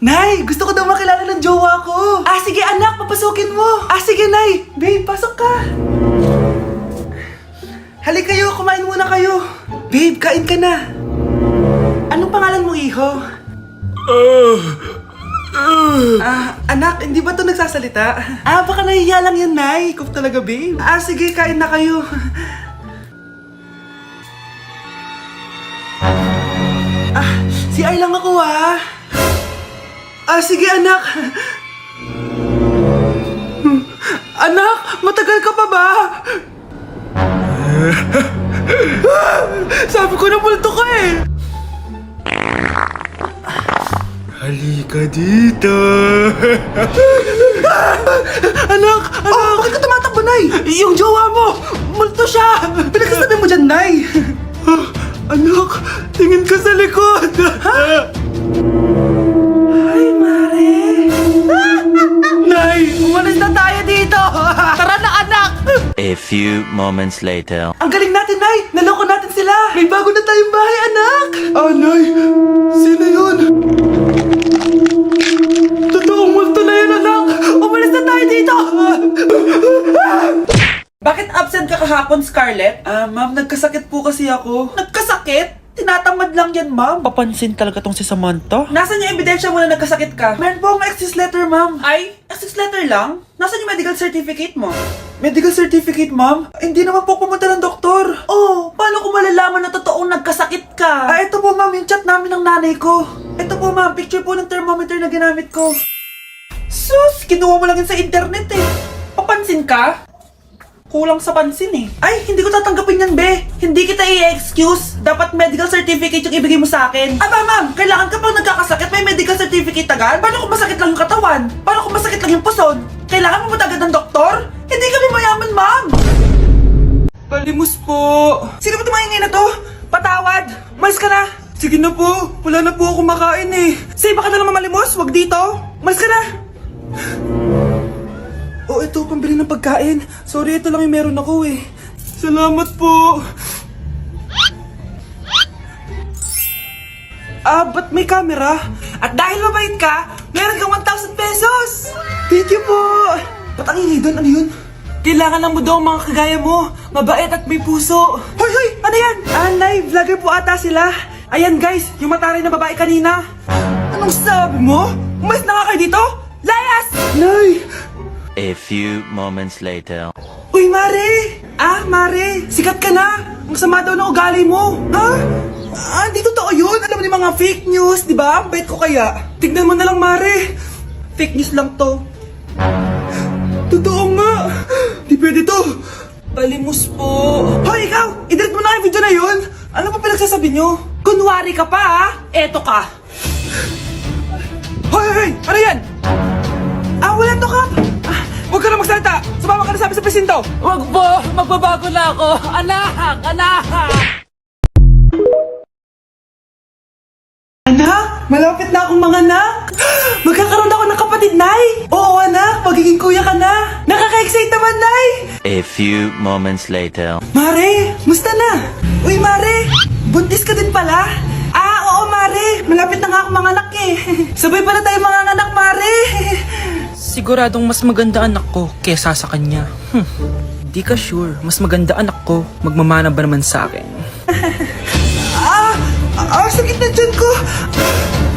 Nay, gusto ko daw makilala ng jowa ko. Sige anak, papasukin mo. Sige Nay. Babe, pasok ka. Halika kayo, kumain muna kayo. Babe, kain ka na. Anong pangalan mo, iho? Anak, hindi ba ito nagsasalita? Baka nahihiya lang yan, Nay. Ikaw talaga, babe. Sige, kain na kayo. Si Ay lang ako, sige, anak. Anak, matagal ka pa ba? Sabi ko na multo ka eh. Halika dito. Anak! Bakit ka tumatakbo, Nay? Yung jowa mo! Multo siya! Pinagkasabi mo dyan, Nay! Anak! Tingin ka sa likod! Ay, Mare! Nay! Umalis na tayo dito! Tara na, anak! A few moments later. Ang galing natin, Nay! Naloko natin sila! May bago na tayong bahay, anak! Nay! Sino yun? Totoong multo na yun, anak! Umalis na tayo dito! Bakit absent ka kahapon, Scarlett? Ma'am, nagkasakit po kasi ako. Nagkasakit? Tinatamad lang yan, ma'am. Papansin talaga tong si Samantha. Nasaan yung ebidensya mo na nagkasakit ka? Meron po akong excuse letter, ma'am. Ay, excuse letter lang? Nasaan yung medical certificate mo? Medical certificate, ma'am? Hindi naman po pumunta ng doktor. Paano ko malalaman na totoong nagkasakit ka? Ito po, ma'am, yung chat namin ng nanay ko. Ito po, ma'am, picture po ng thermometer na ginamit ko. Sus, kinuha mo lang yun sa internet eh. Papansin ka? Kulang sa pansin eh. Ay, hindi ko tatanggapin yan, be. Hindi kita i-excuse. Dapat medical certificate yung ibigay mo sa akin. Ma'am, kailangan ka pang nagkakasakit, may medical certificate agad? Paano kung masakit lang yung katawan? Paano kung masakit lang yung puson? Kailangan mo agad ng doktor? Hindi kami mayaman, ma'am. Palimus po. Sino ba tumahingay na to? Patawad. Malis ka na. Sige na po. Wala na po ako makain eh. Say, baka na lang mamalimos. Wag dito. Malis ka na. Ito, pambili ng pagkain. Sorry, ito lang yung meron ako eh. Salamat po. Ba't may camera? At dahil mabait ka, meron kang 1,000 pesos! Thank you po! Ba't ang ingay doon? Ano yun? Kailangan lang mo daw ang mga kagaya mo. Mabait at may puso. Hoy! Ano yan? Nay, vlogger po ata sila. Ayan guys, yung mataray na babae kanina. Anong sabi mo? Umalis na nga kayo dito? Layas! Nay! A few moments later. Uy, Mare! Mare, sikat ka na! Ang sama daw ng ugali mo! Di totoo yun! Alam mo yung mga fake news, di ba? Bait ko kaya. Tignan mo na lang, Mare! Fake news lang to. Totoo nga! Di pwede to! Palimus po! Hoy, ikaw! I-delete mo na yung video na yun! Ano pa pinagsasabi nyo? Kunwari ka pa, Eto ka! Hoy! Ano yan? Wala to, Kap! Huwag ka na magsalita! Sumama ka na sabi sa presinto! Wag po! Magbabago na ako! Anak! Anak! Anak! Malapit na akong manganak! Magkakaroon ako ng kapatid, Nay! Oo, anak! Magiging kuya ka na! Nakaka-excite naman, Nay! A few moments later. Mare! Musta na? Uy, Mare! Buntis ka din pala? Oo, Mare! Malapit na nga akong manganak eh! Sabay pala tayo manganak, Mare! Siguradong mas maganda anak ko kesa sa kanya. Di ka sure. Mas maganda anak ko. Magmamana ba naman sa akin? Sakit na dyan ko!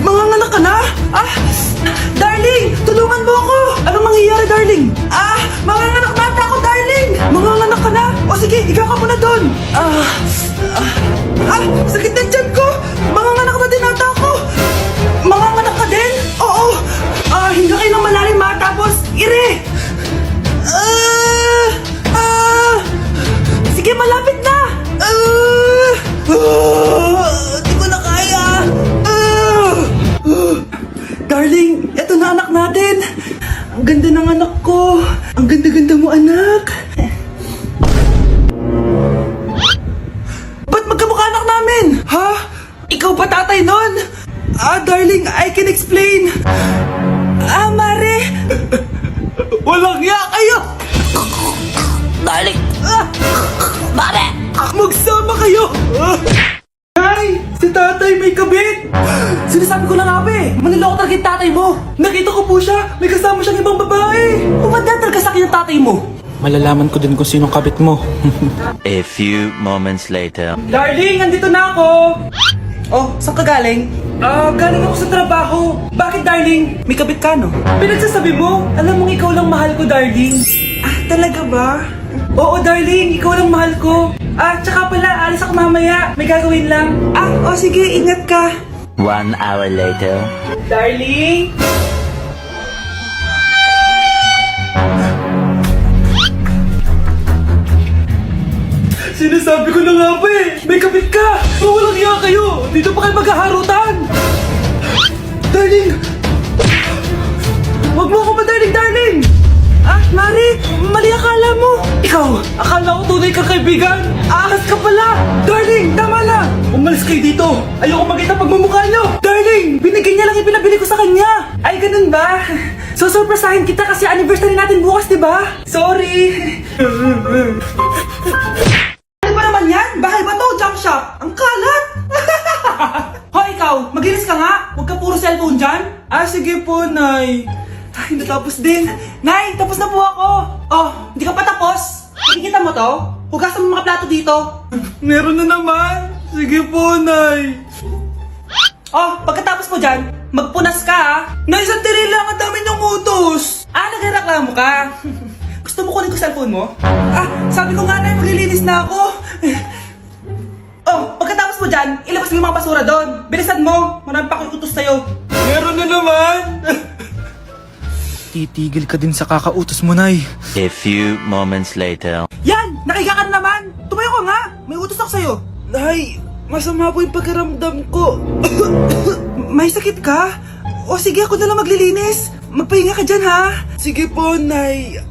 Manganganak ka na? Darling! Tulungan mo ako! Anong mangyayari, darling? Manganganak na ata ako, darling! Manganganak ka na? Sige, ikaw ka muna doon! Sakit na dyan ko! Manganganak na din ata ako! Manganganak ka din? Oo! Hinga kayo ng malalim, tapos ire! Sige, malapit na! Di ko na kaya! Darling, eto na anak natin! Ang ganda ng anak ko! Ang ganda-ganda mo, anak! Ba't magkamukha anak namin? Ikaw ba tatay nun? Darling, I can explain! Mare! Walang ya kayo! Darling! Mare! Magsama kayo! Ay! Si tatay may kabit! Sinasabi ko na nga ba eh! Maniloko talaga yung tatay mo! mo? Nakita ko po siya! May kasama siyang ibang babae! Ba't talaga sa akin ang tatay mo? Malalaman ko din kung sinong kabit mo. A few moments later. Darling, andito na ako! Oh, saan ka galing? Galing ako sa trabaho. Bakit, darling? May kabit ka, no? Pinagsasabi mo? Alam mong ikaw lang mahal ko, darling. Talaga ba? Oo, darling, ikaw lang mahal ko. Tsaka pala, alis ako mamaya. May gagawin lang. Sige, ingat ka. 1 hour later. Darling? Sinasabi ko na nga ba eh! May kabit ka! Walang iya kayo! Dito pa kayo maghaharutan! Darling! Huwag mo ako darling, darling! Mari! Mali akala mo! Ikaw! Akala ko tunay kang kaibigan! Ahas ka pala! Darling! Tama na! Umalis kayo dito! Ayoko makita pagmumukha nyo! Darling! Binigyan niya lang yung pinabili ko sa kanya! Ay, ganun ba? So, surpresahin kita kasi anniversary natin bukas, di ba? Sorry! Ano ba naman yan? Bahay ba to? Junk shop? Ang kalat! Hoy, ikaw! Maglinis ka nga! Huwag ka puro cellphone dyan! Sige po, Nay. Ay, natapos din. Nay, tapos na po ako. Oh, hindi ka pa tapos? Nakikita mo to? Hugasan mo mga plato dito. Meron na naman. Sige po, Nay. Oh, pagkatapos mo dyan, magpunas ka ha. Nay, sandali lang. Ang dami ng utos. Nagreklamo ka. Gusto mo kunin ko cellphone mo? Sabi ko nga, Nay, maglilinis na ako. Oh, pagkatapos mo dyan, ilabas mo yung mga basura doon. Bilisan mo. Marami pa akong utos sa'yo. Meron na naman. Titigil ka din sa kakautos mo, Nay. A few moments later. Yan! Nakiga ka na naman! Tumayo ka nga! May utos ako sa'yo! Nay, masama po yung pagkaramdam ko. May sakit ka? O sige, ako na lang maglilinis. Magpahinga ka dyan, ha? Sige po, Nay.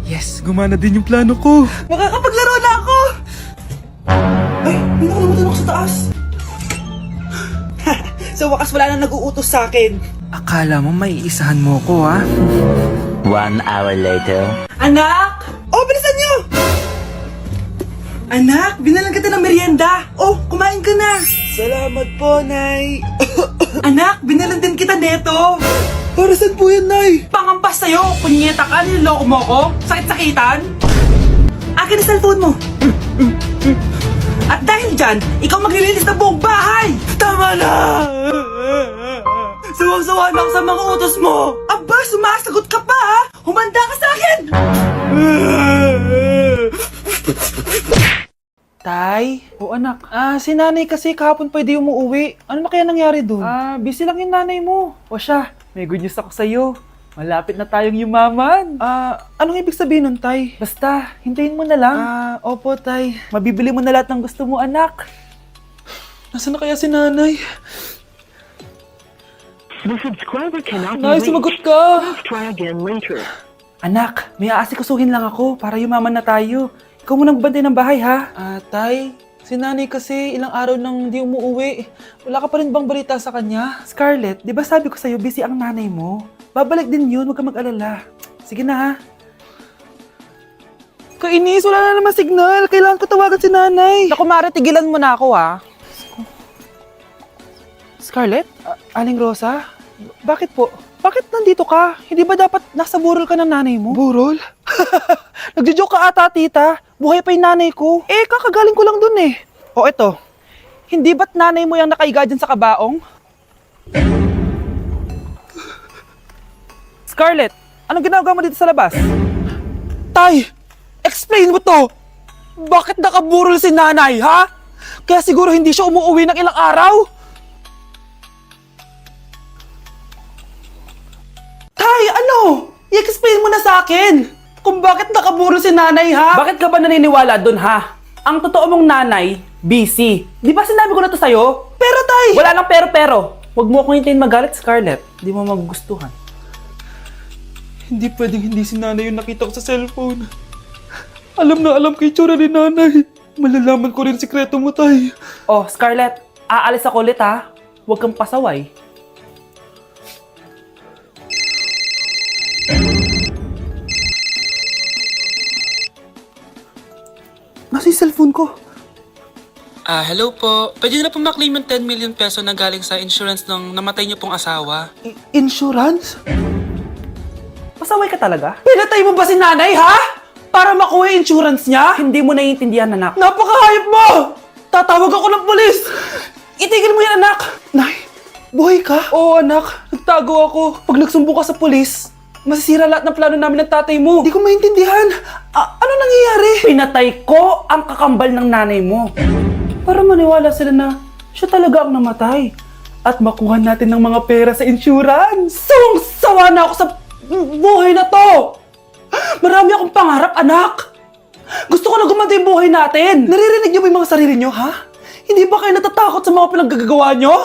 Yes, gumana din yung plano ko. Makakapaglaro na ako! Ay, may nakalimutan ako sa taas. Sa wakas wala nang nag-uutos sa akin. Akala mo may isahan mo ko, ha? 1 hour later. Anak! Oh, bilisan niyo! Anak, binalan kita ng merienda. Oh, kumain ka na. Salamat po, Nay. Anak, binalan din kita neto. Para saan po yan, Nay? Pangampas sa'yo. Kunyeta ka, niloloko mo ko. Sakit-sakitan. Akin ang cellphone mo. At dahil dyan, ikaw maglilinis ng buong bahay! Tama na! Sawang-sawa na ako sa mga utos mo! Aba, sumasagot ka pa ha! Humanda ka sa akin! Tay? O anak? Si nanay kasi kahapon pwede umuwi. Ano na kaya nangyari doon? Busy lang yung nanay mo. O siya, may good news ako sa'yo. Malapit na tayong yumaman. Anong ibig sabihin nun, Tay? Basta, hintayin mo na lang. Opo, Tay. Mabibili mo na lahat ng gusto mo, anak. Nasaan na kaya si nanay? The subscriber cannot be Nay, reached. sumagot ka! Please try again later. Anak, may aasikasuhin lang ako para yumaman na tayo. Ikaw munang bantay ng bahay, ha? Tay, si nanay kasi ilang araw nang di umuwi. Wala ka pa rin bang balita sa kanya? Scarlett, di ba sabi ko sa'yo busy ang nanay mo? Babalik din yun, huwag ka mag-alala. Sige na, ha? Kainis, wala na naman signal. Kailangan ko tawagan si nanay. Naku, Mare, tigilan mo na ako, ha? Scarlett? Aling Rosa? Bakit po? Bakit nandito ka? Hindi ba dapat nasa burol ka ng nanay mo? Burol? Nagjo-joke ka ata, tita. Buhay pa yung nanay ko. Kakagaling ko lang dun eh. O eto, hindi ba't nanay mo yung nakaiga dyan sa kabaong? Scarlett, anong ginagawa mo dito sa labas? Tay, explain mo to! Bakit nakaburol si nanay, ha? Kaya siguro hindi siya umuwi ng ilang araw? Tay, ano? I-explain mo na sa akin kung bakit nakaburol si nanay, ha? Bakit ka ba naniniwala dun, ha? Ang totoo mong nanay, busy. Di ba sinabi ko na to sa'yo? Pero, Tay! Wala nang pero. Huwag mo akong hintayin magalit, Scarlett. Di mo magugustuhan. Hindi pwedeng hindi si nanay yung nakita ko sa cellphone. Alam na alam kay tsura ni nanay. Malalaman ko rin sikreto mo, Tay. Oh, Scarlett, aalis ako ulit, ha? Huwag kang pasaway. Nasa yung cellphone ko. Hello po. Pwede na po maklaim yung 10 million peso na galing sa insurance ng namatay niyo pong asawa. Insurance? Pasaway ka talaga? Pinatay mo ba si nanay, ha? Para makuha yung insurance niya? Hindi mo naiintindihan, anak. Napakahayop mo! Tatawag ako ng polis! Itigil mo yan, anak! Nay, buhay ka? Oo, anak. Nagtago ako. Pag nagsumbong ka sa polis, masisira lahat ng plano namin ng tatay mo. Hindi ko maintindihan. Ano nangyayari? Pinatay ko ang kakambal ng nanay mo. Para maniwala sila na siya talaga ang namatay. At makuha natin ng mga pera sa insurance. Sawang-sawa na ako sa buhay na to. Marami akong pangarap, anak. Gusto ko na gumanda yung buhay natin. Naririnig niyo ba yung mga sarili niyo, ha? Hindi ba kayo natatakot sa mga pinaggagawa niyo?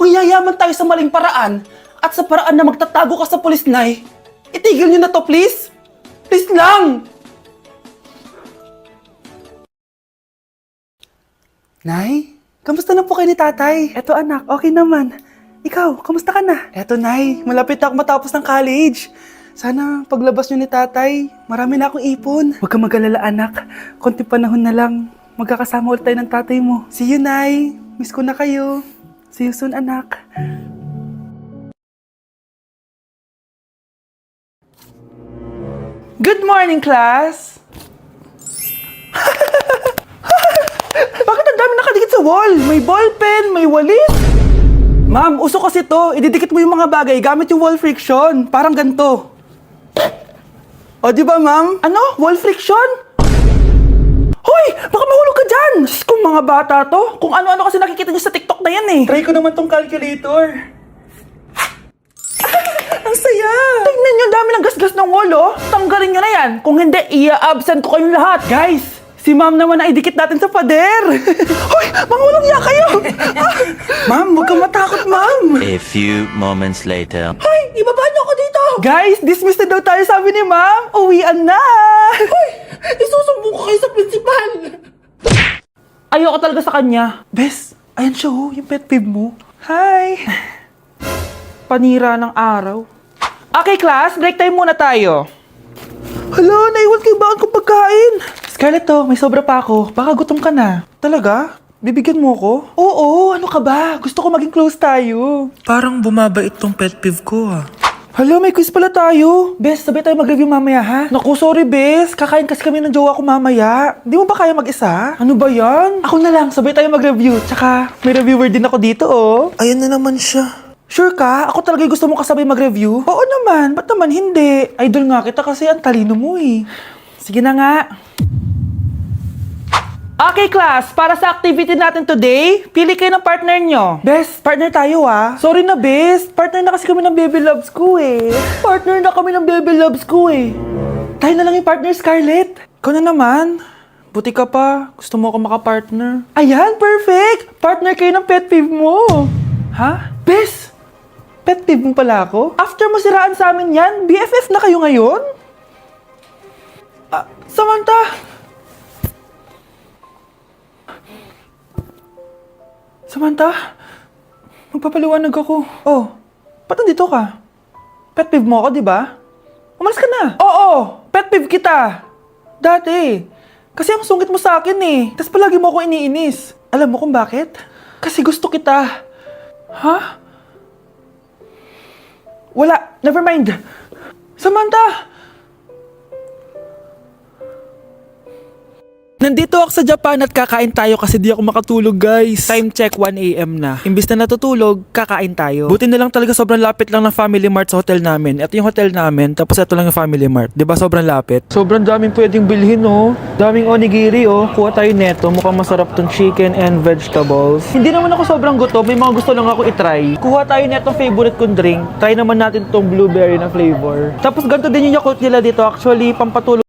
Kung yayaman tayo sa maling paraan at sa paraan na magtatago ka sa pulis, Nay, itigil niyo na to, please. Please lang. Nay, kamusta na po kayo ni tatay? Eto anak, okay naman. Ikaw, kamusta ka na? Eto Nay, malapit na ako matapos ng college. Sana paglabas niyo ni tatay, marami na akong ipon. Huwag kang mag-alala anak, konti panahon na lang. Magkakasama ulit tayo ng tatay mo. See you, Nay. Miss ko na kayo. See you soon, anak. Good morning, class! Bakit ang dami nakadikit sa wall? May ballpen, may walis. Ma'am, uso kasi to. Ididikit mo yung mga bagay gamit yung wall friction. Parang ganito. O, di ba, ma'am? Ano? Wall friction? Hoy! Baka mahulog ka dyan! Kung mga bata to, kung ano-ano kasi nakikita niyo sa TikTok na yan eh. Try ko naman tong calculator. Ang saya! Tingnan niyo, dami ng gasgas ng wall, oh. Tanggalin niyo na yan. Kung hindi, i-absent ko kayong lahat. Guys, si ma'am naman na idikit natin sa pader. Hoy! Mangulong niya kayo! Ma'am, huwag kang matakot, ma'am. A few moments later. Hoy! Ibaba niyo ako dito! Guys, dismiss na daw tayo, sabi ni ma'am. Uwian na! Hoy! Isusumbong ko kayo sa principal! Ayoko talaga sa kanya. Bes, ayan siya oh, yung pet peeve mo. Hi! Panira ng araw. Okay, class, break time muna tayo. Hala, naiwan kayo bakit kong pagkain? Scarlett to, may sobra pa ako. Baka gutom ka na. Talaga? Bibigyan mo ko? Oo, ano ka ba? Gusto ko maging close tayo. Parang bumabait tong pet peeve ko ah. Hala, may quiz pala tayo. Bes, sabay tayo mag-review mamaya ha? Naku, sorry Bes. Kakain kasi kami ng jowa ko mamaya. Di mo ba kaya mag-isa? Ano ba yan? Ako na lang, sabay tayo mag-review. Tsaka, may reviewer din ako dito oh. Ayan na naman siya. Sure ka? Ako talaga gusto mo kasabay mag-review? Oo naman, ba't naman hindi? Idol nga kita kasi ang talino mo eh. Sige na nga. Okay class, para sa activity natin today, pili kayo ng partner nyo. Best, partner tayo ah. Sorry na best, partner na kasi kami ng baby loves ko eh. Partner na kami ng baby loves ko eh. Tayo na lang yung partner, Scarlett. Ikaw na naman. Buti ka pa, gusto mo ako makapartner. Ayan, perfect! Partner kayo ng pet peeve mo. Ha? Best, pet peeve mo pala ako? After mo siraan sa amin yan, BFF na kayo ngayon? Samantha! Samantha, magpapaliwanag ako. Oh, ba't nandito ka? Pet peeve mo ako, di ba? Umalis ka na. Oo, pet peeve kita. Dati. Kasi ang sungit mo sa akin eh. Tapos palagi mo ako iniinis. Alam mo kung bakit? Kasi gusto kita. Ha? Wala, never mind. Samantha! Nandito ako sa Japan at kakain tayo kasi di ako makatulog guys. Time check 1 AM na. Imbis na natutulog, kakain tayo. Buti na lang talaga sobrang lapit lang ng Family Mart sa hotel namin. Ito yung hotel namin, tapos ito lang yung Family Mart. Diba sobrang lapit? Sobrang daming pwedeng bilhin oh. Daming onigiri oh. Kuha tayo neto, mukhang masarap tong chicken and vegetables. Hindi naman ako sobrang gutom, may mga gusto lang ako itry. Kuha tayo netong favorite kong drink. Try naman natin tong blueberry na flavor. Tapos ganito din yung Yakult nila dito, actually pampatulog